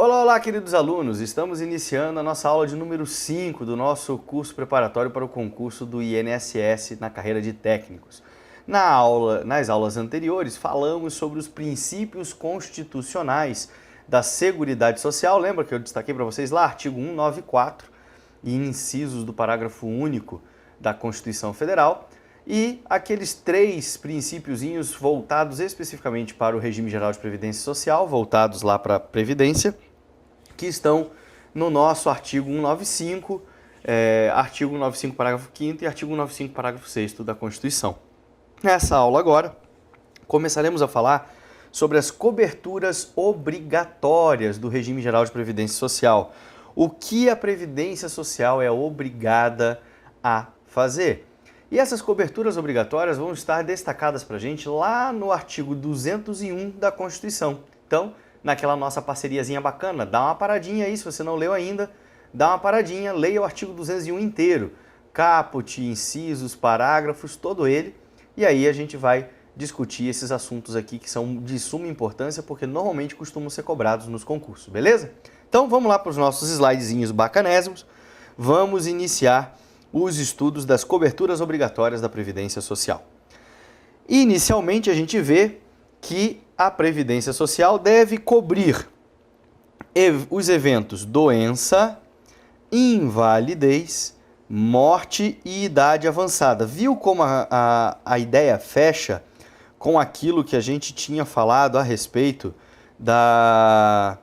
Olá, olá, queridos alunos! Estamos iniciando a nossa aula de número 5 do nosso curso preparatório para o concurso do INSS na carreira de técnicos. Nas aulas anteriores, falamos sobre os princípios constitucionais da Seguridade Social. Lembra que eu destaquei para vocês lá, artigo 194 e incisos do parágrafo único da Constituição Federal. E aqueles 3 princípiozinhos voltados especificamente para o regime geral de previdência social, voltados lá para a Previdência, que estão no nosso artigo 195, artigo 195, parágrafo 5º e artigo 195, parágrafo 6º da Constituição. Nessa aula agora, começaremos a falar sobre as coberturas obrigatórias do regime geral de previdência social. O que a Previdência Social é obrigada a fazer. E essas coberturas obrigatórias vão estar destacadas para a gente lá no artigo 201 da Constituição. Então, naquela nossa parceriazinha bacana, dá uma paradinha aí, se você não leu ainda, dá uma paradinha, leia o artigo 201 inteiro, caput, incisos, parágrafos, todo ele, e aí a gente vai discutir esses assuntos aqui que são de suma importância, porque normalmente costumam ser cobrados nos concursos, beleza? Então vamos lá para os nossos slidezinhos bacanésimos, vamos iniciar os estudos das coberturas obrigatórias da Previdência Social. Inicialmente a gente vê que a Previdência Social deve cobrir os eventos doença, invalidez, morte e idade avançada. Viu como a ideia fecha com aquilo que a gente tinha falado a respeito da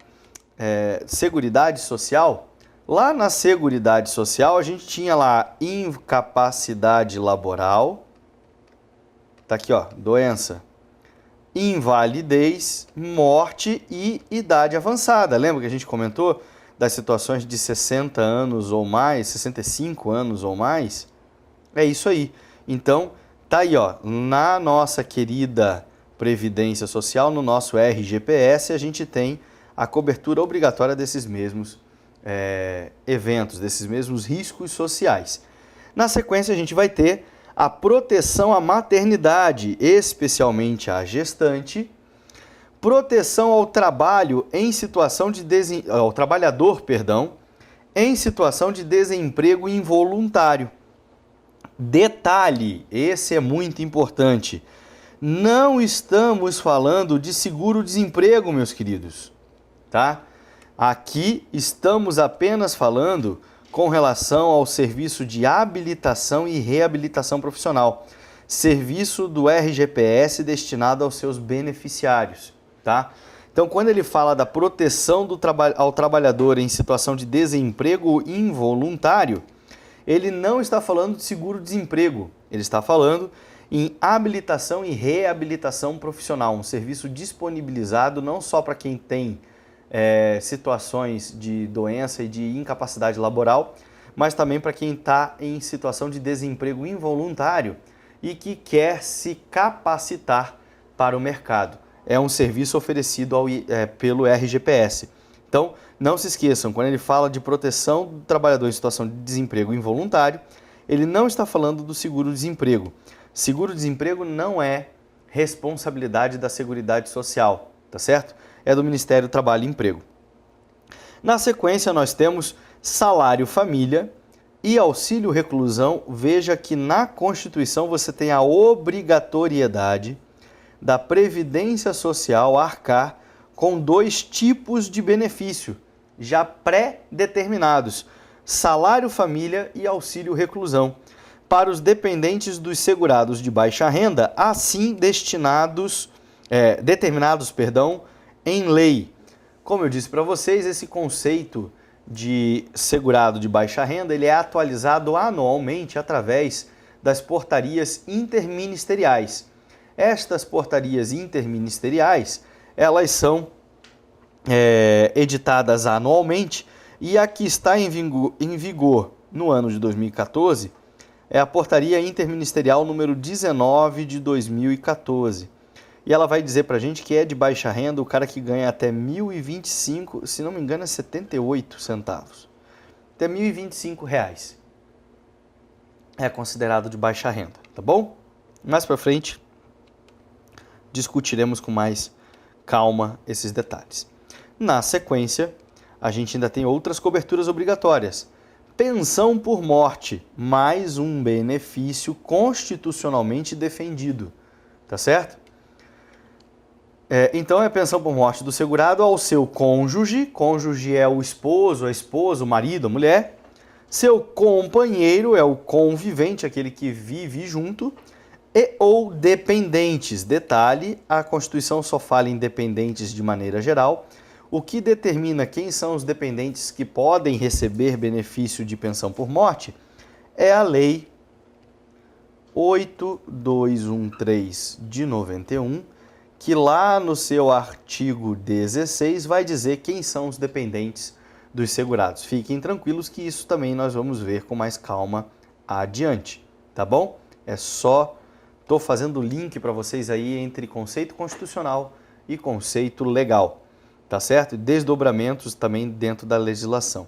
Seguridade Social? Lá na Seguridade Social a gente tinha lá incapacidade laboral, tá aqui ó, doença, invalidez, morte e idade avançada. Lembra que a gente comentou das situações de 60 anos ou mais, 65 anos ou mais? É isso aí. Então, tá aí, ó, na nossa querida Previdência Social, no nosso RGPS, a gente tem a cobertura obrigatória desses mesmos eventos, desses mesmos riscos sociais. Na sequência, a gente vai ter a proteção à maternidade, especialmente à gestante, proteção ao trabalho em situação de ao trabalhador, em situação de desemprego involuntário. Detalhe, esse é muito importante. Não estamos falando de seguro-desemprego, meus queridos, tá? Aqui estamos apenas falando com relação ao serviço de habilitação e reabilitação profissional, serviço do RGPS destinado aos seus beneficiários, tá? Então, quando ele fala da proteção ao trabalhador em situação de desemprego involuntário, ele não está falando de seguro-desemprego, ele está falando em habilitação e reabilitação profissional, um serviço disponibilizado não só para quem tem situações de doença e de incapacidade laboral, mas também para quem está em situação de desemprego involuntário e que quer se capacitar para o mercado. É um serviço oferecido pelo RGPS. Então, não se esqueçam, quando ele fala de proteção do trabalhador em situação de desemprego involuntário, ele não está falando do seguro-desemprego. Seguro-desemprego não é responsabilidade da Seguridade Social, tá certo? É do Ministério do Trabalho e Emprego. Na sequência, nós temos salário família e auxílio reclusão. Veja que na Constituição você tem a obrigatoriedade da Previdência Social arcar com 2 tipos de benefício já pré-determinados: salário família e auxílio reclusão, para os dependentes dos segurados de baixa renda, assim determinados em lei. Como eu disse para vocês, esse conceito de segurado de baixa renda ele é atualizado anualmente através das portarias interministeriais. Estas portarias interministeriais, elas são editadas anualmente, e a que está em vigor no ano de 2014 é a portaria interministerial número 19 de 2014. E ela vai dizer para a gente que é de baixa renda o cara que ganha até 1.025, se não me engano é 78 centavos. Até R$1.025 é considerado de baixa renda, tá bom? Mais para frente discutiremos com mais calma esses detalhes. Na sequência, a gente ainda tem outras coberturas obrigatórias. Pensão por morte, mais um benefício constitucionalmente defendido, tá certo? Então é pensão por morte do segurado ao seu cônjuge, cônjuge é o esposo, a esposa, o marido, a mulher, seu companheiro é o convivente, aquele que vive junto, e ou dependentes. Detalhe, a Constituição só fala em dependentes de maneira geral. O que determina quem são os dependentes que podem receber benefício de pensão por morte é a Lei 8213 de 91, que lá no seu artigo 16 vai dizer quem são os dependentes dos segurados. Fiquem tranquilos que isso também nós vamos ver com mais calma adiante, tá bom? Estou fazendo o link para vocês aí entre conceito constitucional e conceito legal. Tá certo? E desdobramentos também dentro da legislação.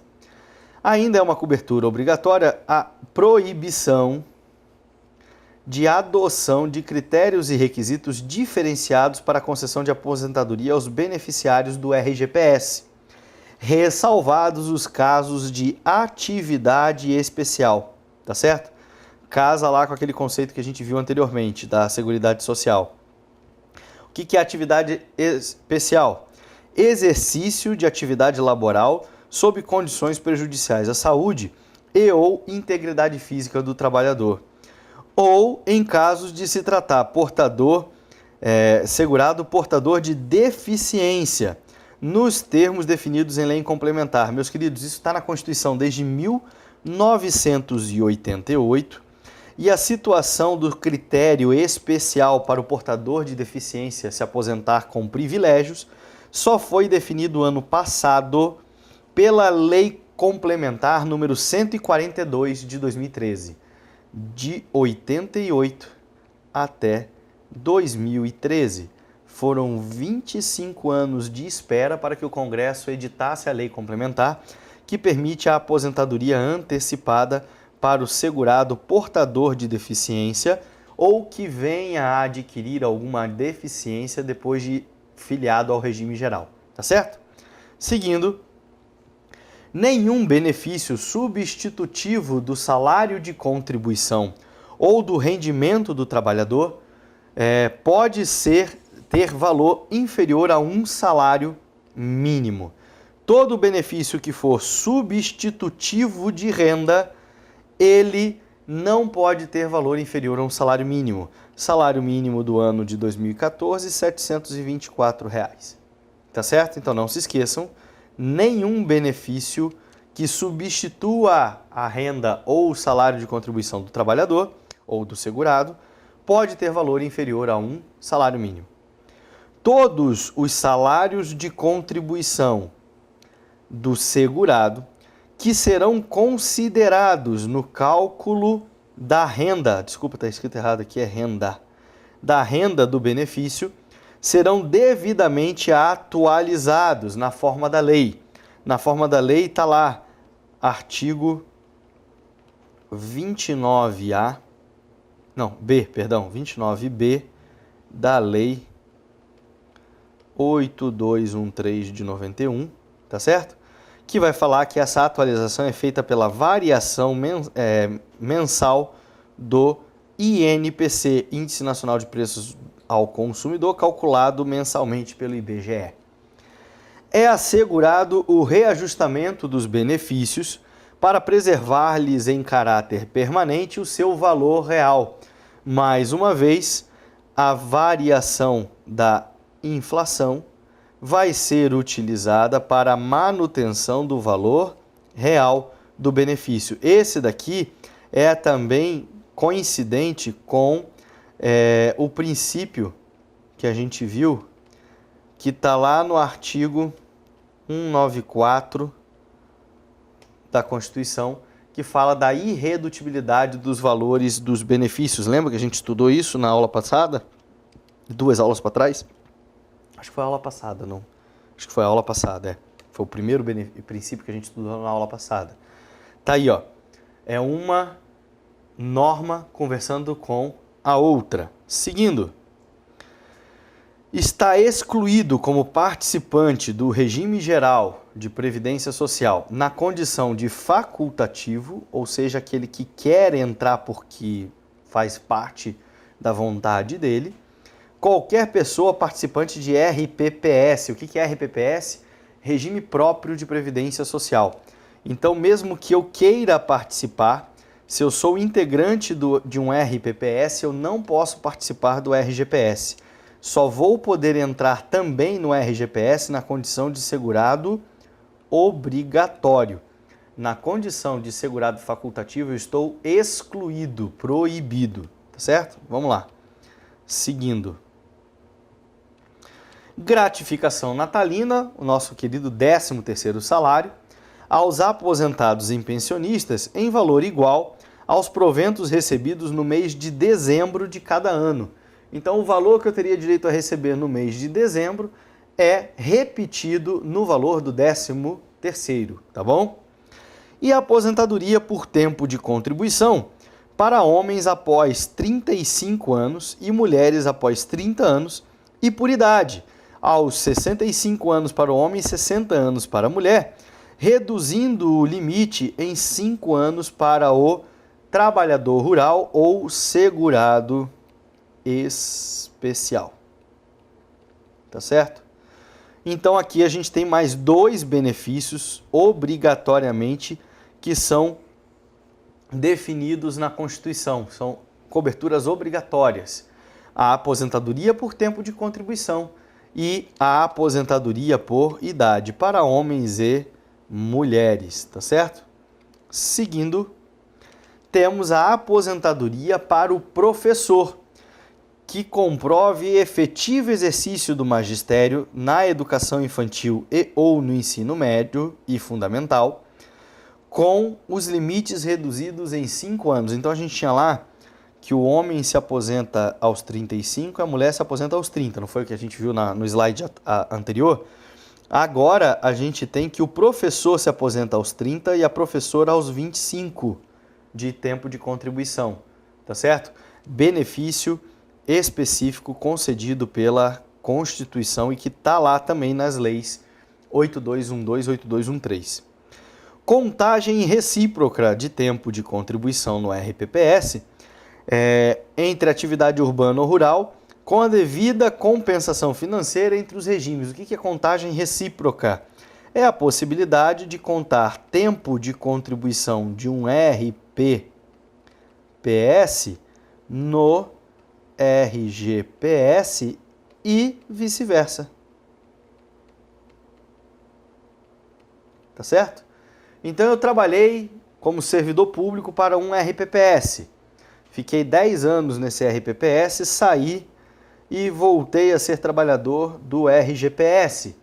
Ainda é uma cobertura obrigatória a proibição de adoção de critérios e requisitos diferenciados para a concessão de aposentadoria aos beneficiários do RGPS, ressalvados os casos de atividade especial, tá certo? Casa lá com aquele conceito que a gente viu anteriormente da Seguridade Social. O que é atividade especial? Exercício de atividade laboral sob condições prejudiciais à saúde e ou integridade física do trabalhador, ou em casos de se tratar segurado portador de deficiência, nos termos definidos em lei complementar. Meus queridos, isso está na Constituição desde 1988, e a situação do critério especial para o portador de deficiência se aposentar com privilégios só foi definido ano passado pela Lei Complementar número 142 de 2013, de 88 até 2013. Foram 25 anos de espera para que o Congresso editasse a Lei Complementar, que permite a aposentadoria antecipada para o segurado portador de deficiência ou que venha a adquirir alguma deficiência depois de filiado ao regime geral, tá certo? Seguindo, nenhum benefício substitutivo do salário de contribuição ou do rendimento do trabalhador pode ter valor inferior a um salário mínimo. Todo benefício que for substitutivo de renda, ele não pode ter valor inferior a um salário mínimo. Salário mínimo do ano de 2014, R$ 724. Tá certo? Então não se esqueçam, nenhum benefício que substitua a renda ou o salário de contribuição do trabalhador ou do segurado pode ter valor inferior a um salário mínimo. Todos os salários de contribuição do segurado que serão considerados no cálculo da renda, desculpa, está escrito errado aqui, é renda, da renda do benefício, serão devidamente atualizados na forma da lei. Na forma da lei está lá, artigo 29B da lei 8213 de 91, tá certo? Que vai falar que essa atualização é feita pela variação mensal do INPC, Índice Nacional de Preços ao Consumidor, calculado mensalmente pelo IBGE. É assegurado o reajustamento dos benefícios para preservar-lhes em caráter permanente o seu valor real. Mais uma vez, a variação da inflação vai ser utilizada para a manutenção do valor real do benefício. Esse daqui é também coincidente com o princípio que a gente viu, que está lá no artigo 194 da Constituição, que fala da irredutibilidade dos valores dos benefícios. Lembra que a gente estudou isso na aula passada? 2 aulas para trás? Acho que foi a aula passada, não. Acho que foi a aula passada, Foi o primeiro princípio que a gente estudou na aula passada. Tá aí, ó. É uma norma conversando com a outra. Seguindo. Está excluído como participante do regime geral de previdência social na condição de facultativo, ou seja, aquele que quer entrar porque faz parte da vontade dele, qualquer pessoa participante de RPPS. O que é RPPS? Regime próprio de previdência social. Então, mesmo que eu queira participar, se eu sou integrante de um RPPS, eu não posso participar do RGPS. Só vou poder entrar também no RGPS na condição de segurado obrigatório. Na condição de segurado facultativo, eu estou excluído, proibido, tá certo? Vamos lá. Seguindo. Gratificação natalina, o nosso querido 13º salário, aos aposentados e pensionistas em valor igual aos proventos recebidos no mês de dezembro de cada ano. Então, o valor que eu teria direito a receber no mês de dezembro é repetido no valor do 13º, tá bom? E a aposentadoria por tempo de contribuição para homens após 35 anos e mulheres após 30 anos e por idade, aos 65 anos para o homem e 60 anos para a mulher, reduzindo o limite em 5 anos para o trabalhador rural ou segurado especial. Tá certo? Então aqui a gente tem mais 2 benefícios obrigatoriamente que são definidos na Constituição, são coberturas obrigatórias. A aposentadoria por tempo de contribuição e a aposentadoria por idade para homens e mulheres, tá certo? Seguindo, temos a aposentadoria para o professor, que comprove efetivo exercício do magistério na educação infantil e ou no ensino médio e fundamental, com os limites reduzidos em 5 anos. Então a gente tinha lá que o homem se aposenta aos 35 e a mulher se aposenta aos 30, não foi o que a gente viu no slide anterior? Agora a gente tem que o professor se aposenta aos 30 e a professora aos 25 de tempo de contribuição, tá certo? Benefício específico concedido pela Constituição e que está lá também nas leis 8212 e 8213. Contagem recíproca de tempo de contribuição no RPPS entre atividade urbana ou rural, com a devida compensação financeira entre os regimes. O que é contagem recíproca? É a possibilidade de contar tempo de contribuição de um RPPS no RGPS e vice-versa. Tá certo? Então eu trabalhei como servidor público para um RPPS. Fiquei 10 anos nesse RPPS, saí e voltei a ser trabalhador do RGPS.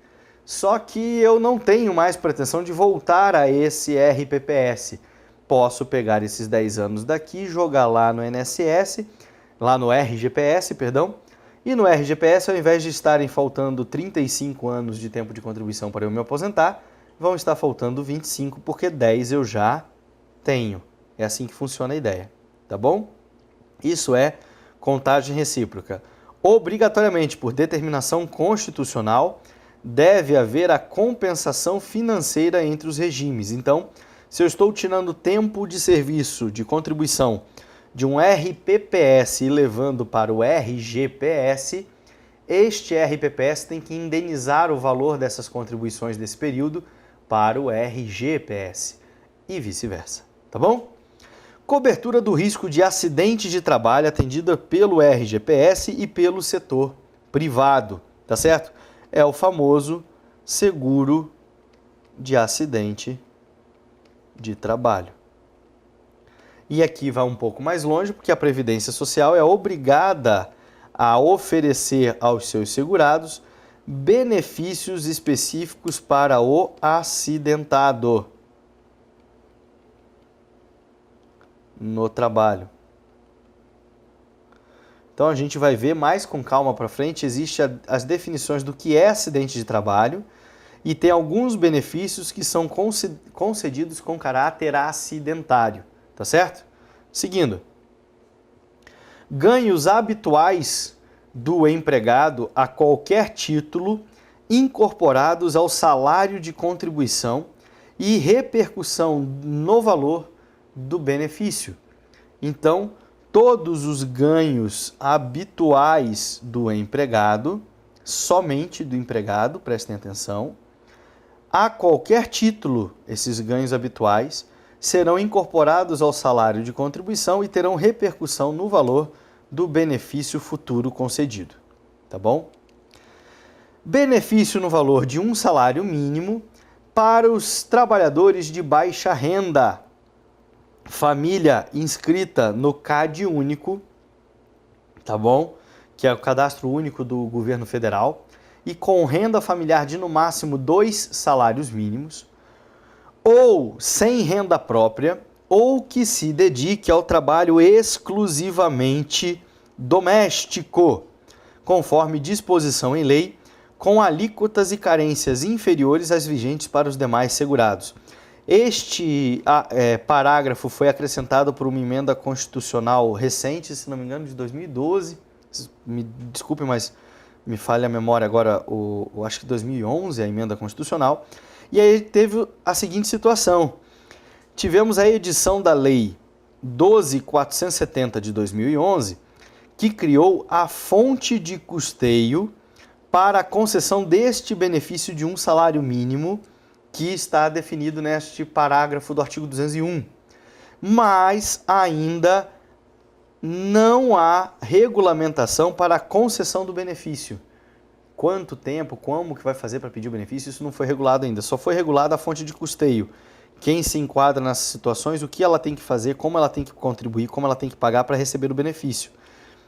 Só que eu não tenho mais pretensão de voltar a esse RPPS. Posso pegar esses 10 anos daqui, jogar lá no INSS, lá no RGPS, perdão, e no RGPS, ao invés de estarem faltando 35 anos de tempo de contribuição para eu me aposentar, vão estar faltando 25, porque 10 eu já tenho. É assim que funciona a ideia, tá bom? Isso é contagem recíproca. Obrigatoriamente, por determinação constitucional, deve haver a compensação financeira entre os regimes. Então, se eu estou tirando tempo de serviço, de contribuição, de um RPPS e levando para o RGPS, este RPPS tem que indenizar o valor dessas contribuições desse período para o RGPS e vice-versa, tá bom? Cobertura do risco de acidente de trabalho atendida pelo RGPS e pelo setor privado, tá certo? É o famoso seguro de acidente de trabalho. E aqui vai um pouco mais longe, porque a Previdência Social é obrigada a oferecer aos seus segurados benefícios específicos para o acidentado no trabalho. Então a gente vai ver mais com calma para frente, existem as definições do que é acidente de trabalho e tem alguns benefícios que são concedidos com caráter acidentário. Tá certo? Seguindo. Ganhos habituais do empregado a qualquer título incorporados ao salário de contribuição e repercussão no valor do benefício. Então, todos os ganhos habituais do empregado, somente do empregado, prestem atenção, a qualquer título, esses ganhos habituais serão incorporados ao salário de contribuição e terão repercussão no valor do benefício futuro concedido. Tá bom? Benefício no valor de um salário mínimo para os trabalhadores de baixa renda, família inscrita no CAD único, tá bom? Que é o cadastro único do governo federal, e com renda familiar de no máximo 2 salários mínimos, ou sem renda própria, ou que se dedique ao trabalho exclusivamente doméstico, conforme disposição em lei, com alíquotas e carências inferiores às vigentes para os demais segurados. Este parágrafo foi acrescentado por uma emenda constitucional recente, se não me engano, de 2012. Me desculpe, mas me falha a memória agora, acho que 2011, a emenda constitucional. E aí teve a seguinte situação. Tivemos a edição da Lei 12.470 de 2011, que criou a fonte de custeio para a concessão deste benefício de um salário mínimo, que está definido neste parágrafo do artigo 201. Mas ainda não há regulamentação para a concessão do benefício. Quanto tempo, como que vai fazer para pedir o benefício, isso não foi regulado ainda. Só foi regulada a fonte de custeio. Quem se enquadra nessas situações, o que ela tem que fazer, como ela tem que contribuir, como ela tem que pagar para receber o benefício.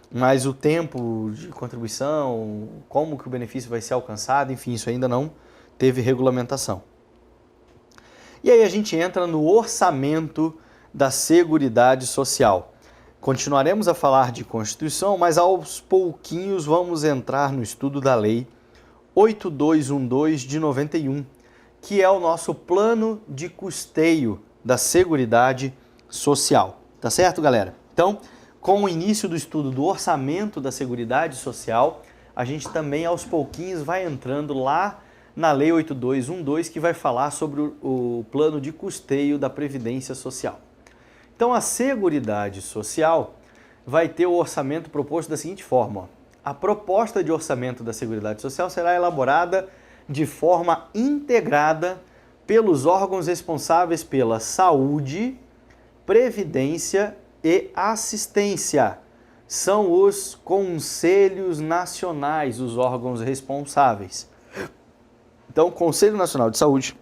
Mas o tempo de contribuição, como que o benefício vai ser alcançado, enfim, isso ainda não teve regulamentação. E aí a gente entra no orçamento da Seguridade Social. Continuaremos a falar de Constituição, mas aos pouquinhos vamos entrar no estudo da Lei 8212 de 91, que é o nosso plano de custeio da Seguridade Social. Tá certo, galera? Então, com o início do estudo do orçamento da Seguridade Social, a gente também aos pouquinhos vai entrando lá na Lei 8212, que vai falar sobre o plano de custeio da Previdência Social. Então, a Seguridade Social vai ter o orçamento proposto da seguinte forma. Ó. A proposta de orçamento da Seguridade Social será elaborada de forma integrada pelos órgãos responsáveis pela saúde, previdência e assistência. São os conselhos nacionais, os órgãos responsáveis. Então, Conselho Nacional de Saúde,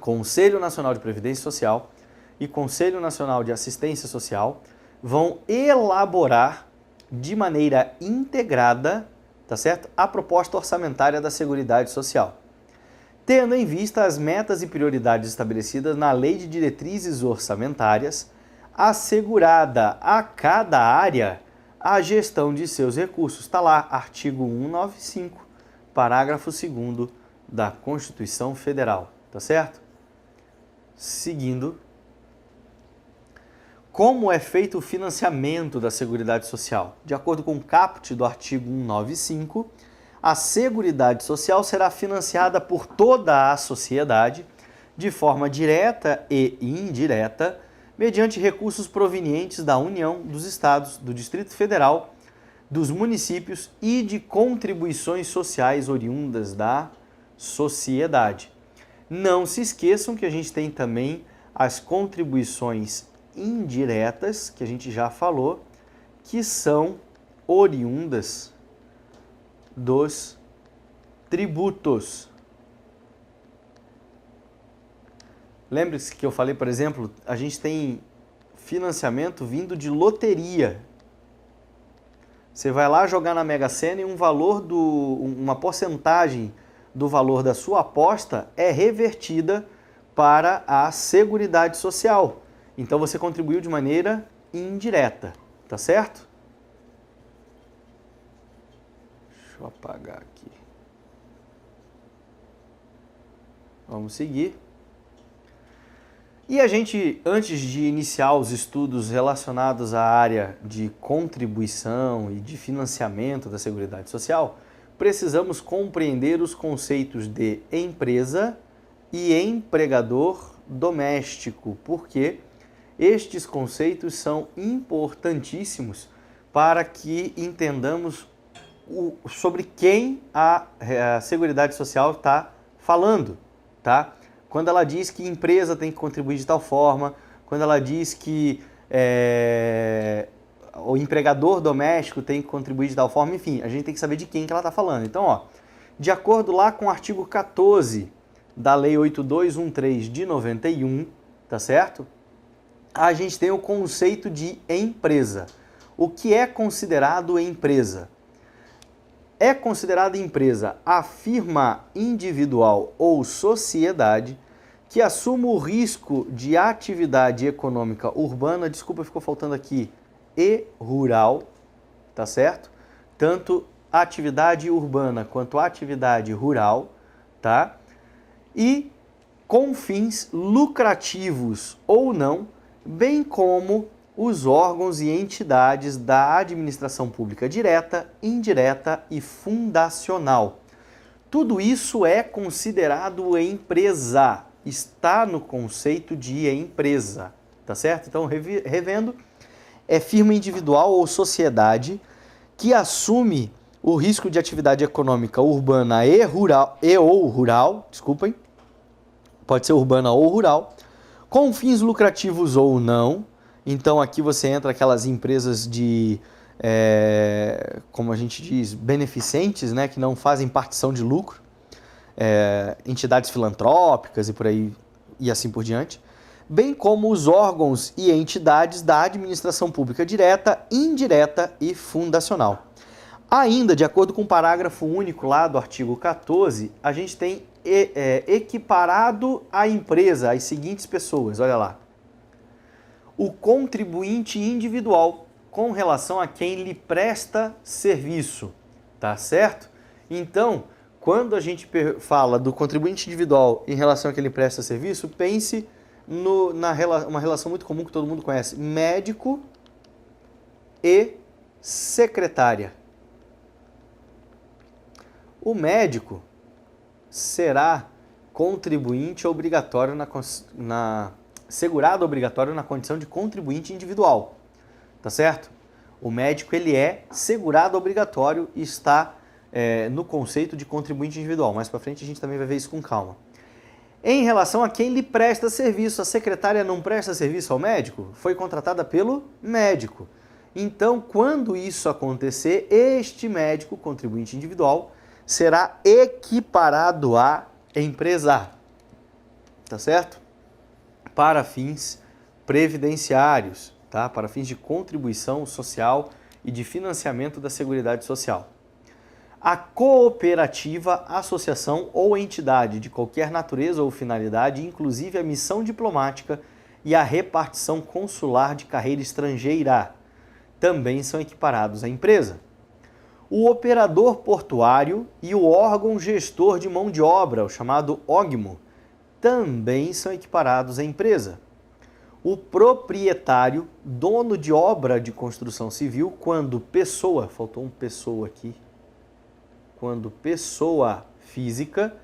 Conselho Nacional de Previdência Social e Conselho Nacional de Assistência Social vão elaborar de maneira integrada, tá certo? A proposta orçamentária da Seguridade Social, tendo em vista as metas e prioridades estabelecidas na Lei de Diretrizes Orçamentárias, assegurada a cada área a gestão de seus recursos. Está lá, artigo 195, parágrafo 2º da Constituição Federal, tá certo? Seguindo, como é feito o financiamento da Seguridade Social? De acordo com o caput do artigo 195, a Seguridade Social será financiada por toda a sociedade, de forma direta e indireta, mediante recursos provenientes da União, dos Estados, do Distrito Federal, dos municípios e de contribuições sociais oriundas da sociedade. Não se esqueçam que a gente tem também as contribuições indiretas, que a gente já falou, que são oriundas dos tributos. Lembre-se que eu falei, por exemplo, a gente tem financiamento vindo de loteria. Você vai lá jogar na Mega Sena e uma porcentagem do valor da sua aposta é revertida para a Seguridade Social. Então você contribuiu de maneira indireta, tá certo? Deixa eu apagar aqui. Vamos seguir. E a gente, antes de iniciar os estudos relacionados à área de contribuição e de financiamento da Seguridade Social, precisamos compreender os conceitos de empresa e empregador doméstico, porque estes conceitos são importantíssimos para que entendamos sobre quem a Seguridade Social está falando, tá? Quando ela diz que empresa tem que contribuir de tal forma, quando ela diz que o empregador doméstico tem que contribuir de tal forma, enfim, a gente tem que saber de quem que ela está falando. Então, ó, de acordo lá com o artigo 14 da Lei 8213 de 91, tá certo? A gente tem o conceito de empresa. O que é considerado empresa? É considerada empresa a firma individual ou sociedade que assuma o risco de atividade econômica urbana, desculpa, ficou faltando aqui, e rural, tá certo? Tanto atividade urbana quanto atividade rural, tá? E com fins lucrativos ou não, bem como os órgãos e entidades da administração pública direta, indireta e fundacional. Tudo isso é considerado empresa, está no conceito de empresa, tá certo? Então, revendo, é firma individual ou sociedade que assume o risco de atividade econômica urbana ou rural, desculpem, pode ser urbana ou rural, com fins lucrativos ou não. Então aqui você entra aquelas empresas de, como a gente diz, beneficentes, né, que não fazem partição de lucro, entidades filantrópicas e por aí e assim por diante, bem como os órgãos e entidades da administração pública direta, indireta e fundacional. Ainda, de acordo com o parágrafo único lá do artigo 14, a gente tem equiparado à empresa as seguintes pessoas, olha lá. O contribuinte individual com relação a quem lhe presta serviço, tá certo? Então, quando a gente fala do contribuinte individual em relação a quem lhe presta serviço, pense uma relação muito comum que todo mundo conhece, médico e secretária. O médico será contribuinte obrigatório segurado obrigatório na condição de contribuinte individual, tá certo? O médico ele é segurado obrigatório e está no conceito de contribuinte individual. Mais para frente a gente também vai ver isso com calma. Em relação a quem lhe presta serviço, a secretária não presta serviço ao médico? Foi contratada pelo médico. Então, quando isso acontecer, este médico, contribuinte individual, será equiparado à empresa, tá certo? Para fins previdenciários, tá? Para fins de contribuição social e de financiamento da Seguridade Social. A cooperativa, associação ou entidade de qualquer natureza ou finalidade, inclusive a missão diplomática e a repartição consular de carreira estrangeira, também são equiparados à empresa. O operador portuário e o órgão gestor de mão de obra, o chamado OGMO, também são equiparados à empresa. O proprietário, dono de obra de construção civil, quando pessoa, faltou um pessoa aqui, quando pessoa física,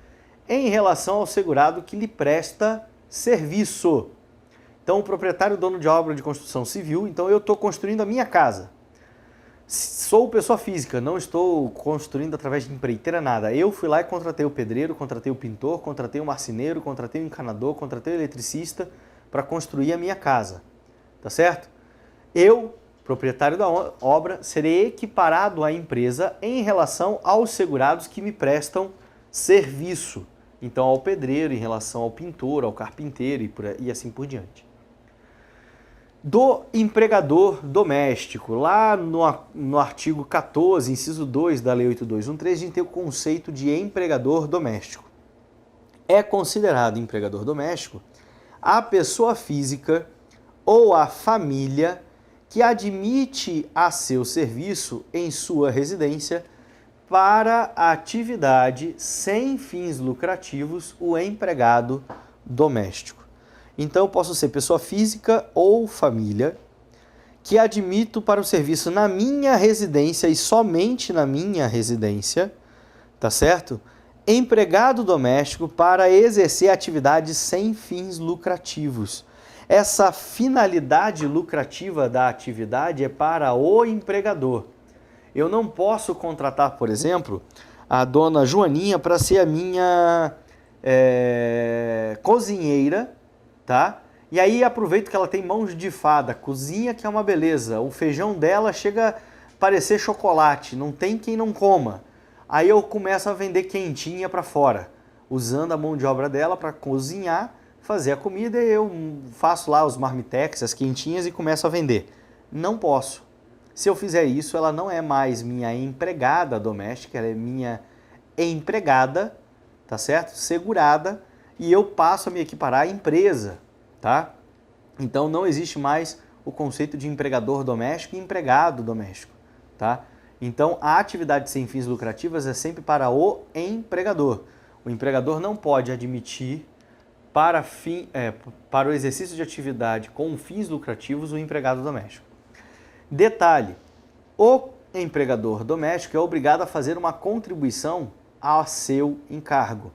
em relação ao segurado que lhe presta serviço. Então, o proprietário, dono de obra de construção civil, então eu estou construindo a minha casa. Sou pessoa física, não estou construindo através de empreiteira, nada. Eu fui lá e contratei o pedreiro, contratei o pintor, contratei o marceneiro, contratei o encanador, contratei o eletricista para construir a minha casa, tá certo? Eu, proprietário da obra, serei equiparado à empresa em relação aos segurados que me prestam serviço. Então, ao pedreiro, em relação ao pintor, ao carpinteiro e assim por diante. Do empregador doméstico, lá no artigo 14, inciso 2 da Lei 8213, a gente tem o conceito de empregador doméstico. É considerado empregador doméstico a pessoa física ou a família que admite a seu serviço em sua residência para a atividade sem fins lucrativos, o empregado doméstico. Então, eu posso ser pessoa física ou família que admito para o serviço na minha residência e somente na minha residência tá certo? Empregado doméstico para exercer atividades sem fins lucrativos. Essa finalidade lucrativa da atividade é para o empregador. Eu não posso contratar, por exemplo, a dona Joaninha para ser a minha cozinheira, tá? E aí aproveito que ela tem mãos de fada, cozinha que é uma beleza, o feijão dela chega a parecer chocolate, não tem quem não coma. Aí eu começo a vender quentinha para fora, usando a mão de obra dela para cozinhar, fazer a comida e eu faço lá os marmitex, as quentinhas e começo a vender. Não posso. Se eu fizer isso, ela não é mais minha empregada doméstica, ela é minha empregada, tá certo? Segurada, e eu passo a me equiparar à empresa, tá? Então não existe mais o conceito de empregador doméstico e empregado doméstico, tá? Então a atividade sem fins lucrativos é sempre para o empregador. O empregador não pode admitir para o exercício de atividade com fins lucrativos o empregado doméstico. Detalhe, o empregador doméstico é obrigado a fazer uma contribuição ao seu encargo.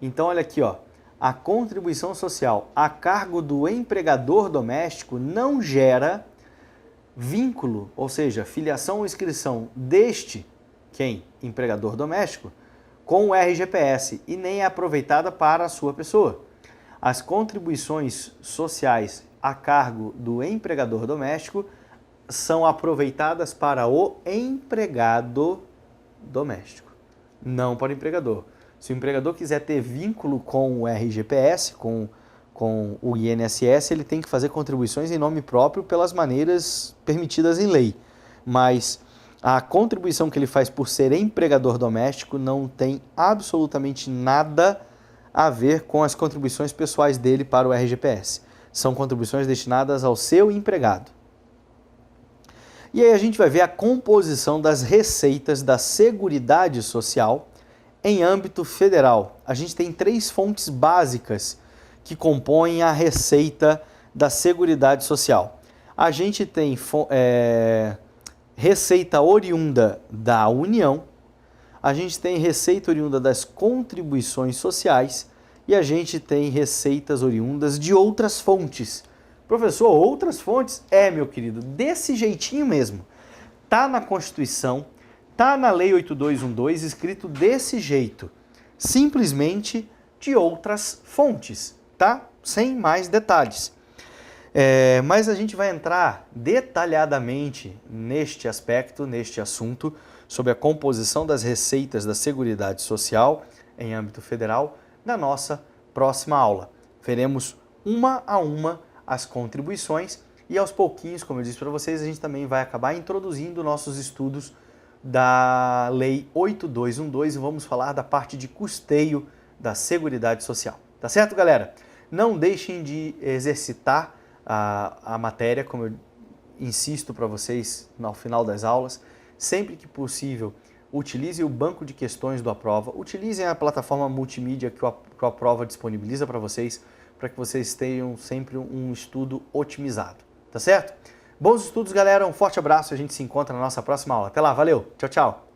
Então, olha aqui, ó, a contribuição social a cargo do empregador doméstico não gera vínculo, ou seja, filiação ou inscrição deste, quem? Empregador doméstico, com o RGPS e nem é aproveitada para a sua pessoa. As contribuições sociais a cargo do empregador doméstico são aproveitadas para o empregado doméstico, não para o empregador. Se o empregador quiser ter vínculo com o RGPS, com o INSS, ele tem que fazer contribuições em nome próprio pelas maneiras permitidas em lei. Mas a contribuição que ele faz por ser empregador doméstico não tem absolutamente nada a ver com as contribuições pessoais dele para o RGPS. São contribuições destinadas ao seu empregado. E aí a gente vai ver a composição das receitas da Seguridade Social em âmbito federal. A gente tem 3 fontes básicas que compõem a receita da Seguridade Social. A gente tem receita oriunda da União, a gente tem receita oriunda das contribuições sociais e a gente tem receitas oriundas de outras fontes. Professor, outras fontes? Meu querido, desse jeitinho mesmo. Tá na Constituição, tá na Lei 8212, escrito desse jeito. Simplesmente de outras fontes, tá? Sem mais detalhes. Mas a gente vai entrar detalhadamente neste aspecto, neste assunto, sobre a composição das receitas da Seguridade Social em âmbito federal, na nossa próxima aula. Veremos uma a uma as contribuições e aos pouquinhos, como eu disse para vocês, a gente também vai acabar introduzindo nossos estudos da Lei 8212 e vamos falar da parte de custeio da Seguridade Social. Tá certo, galera? Não deixem de exercitar a matéria, como eu insisto para vocês no final das aulas. Sempre que possível, utilize o banco de questões do Aprova, utilizem a plataforma multimídia que o Aprova disponibiliza para vocês que vocês tenham sempre um estudo otimizado, tá certo? Bons estudos, galera, um forte abraço e a gente se encontra na nossa próxima aula. Até lá, valeu, tchau, tchau!